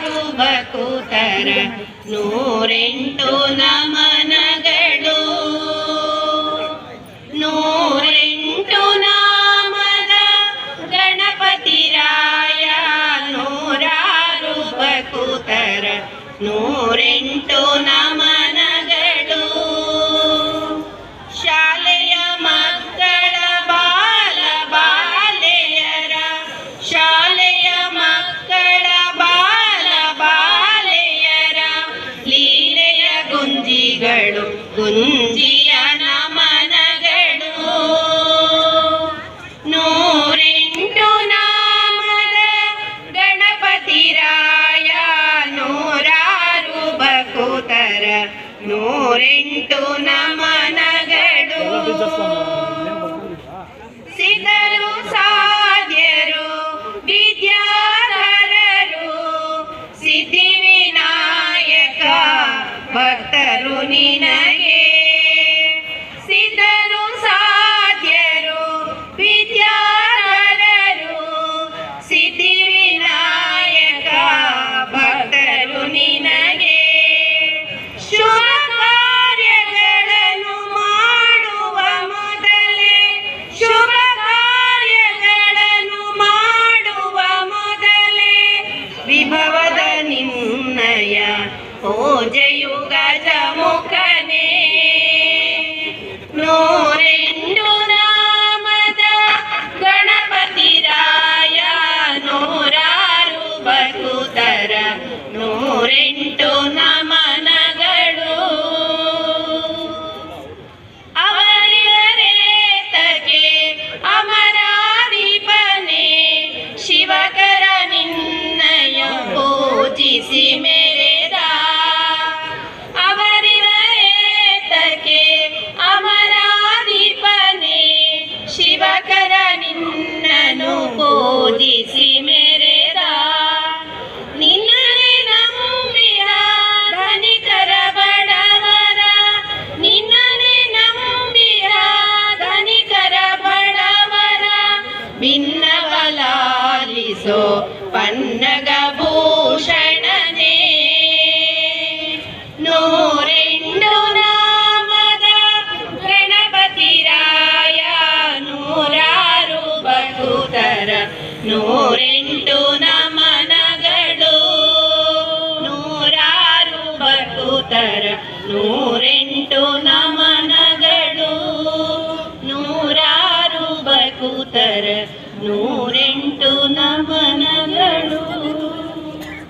ನೂರಾರು ಭಕುತರ 108 ನಮನಗಳು 108 ನಾಮದ ಗಣಪತಿ ರಾಯ ನೂರಾರು ಭಕುತರ 108 ನಮನಗಳು ಶಾಲೆಯ ಮಕ್ಕಳ ಬಾಲ ಬಾಲೆಯರ ಶಾಲೆಯ ಮಕ್ಕಳ ಬಾಲ ಬಾಲೆಯರ ಲೀಲೆಯ ಗುಂಜಿಗಳು ಗುಂಜಿಯ ನಮನಗಳು 108 ನಾಮದ ಗಣಪತಿ ರಾಯ ನೂರಾರು ಭಕುತರ 108 ನಮನಗಳು ಸಿದ್ಧರು ಸಾಧ್ಯರು ವಿದ್ಯಾಧರರು ಸಿದ್ಧಿ ವಿನಾಯಕ ಭಕ್ತರು ನಿನಗೆ ಸಿದ್ಧರು ಸಾಧ್ಯರು ವಿದ್ಯಾಧರರು ಸಿದ್ಧಿ ವಿನಾಯಕ ಭಕ್ತರು ನಿನಗೆ ಶುಭ ಕಾರ್ಯಗಳನ್ನು ಮಾಡುವ ಮೊದಲೇ ಶುಭ ಕಾರ್ಯಗಳನ್ನು ಮಾಡುವ ಮೊದಲೇ ವಿಭವದ ನಿನ್ನಯ ಪೂಜೆಯು ಗಜಮುಖನೇ 108 ನಾಮದ ಗಣಪತಿ ರಾಯ ನೂರಾರು ಭಕುತರ 108 ನಮನಗಳು ಅವರಿವರೇತಕ್ಕೆ ಅಮರಾಧಿಪನೆ ಶಿವಕರ ನಿನ್ನಯ ಪೂಜಿಸಿ ಮೆರೆದ ಅವರಿವರೇತಕ್ಕೆ ಅಮರಾಧಿಪನೆ ಶಿವಕರ ನಿನ್ನನು ಪೂಜಿಸಿ ಮೆರೆದ ನಿನ್ನನೆ ನಂಬಿಯ ಧನಿಕರ ಬಡವರ ನಿನ್ನನೆ ನಂಬಿಯ ಧನಿಕರ ಬಡವರ ಭಿನ್ನವಲಾಲಿಸೋ ಪನ್ನಗ ಭೂಷಣನೇ 108 ನಾಮದ ಗಣಪತಿ ರಾಯ ನೂರಾರು ಭಕುತರ 108 ನಮನಗಳು ನೂರಾರು ಭಕುತರ 108 ನಮನಗಳು ನೂರಾರು ಭಕುತರ 108 ನಮನಗಳು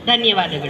ಧನ್ಯವಾದಗಳು.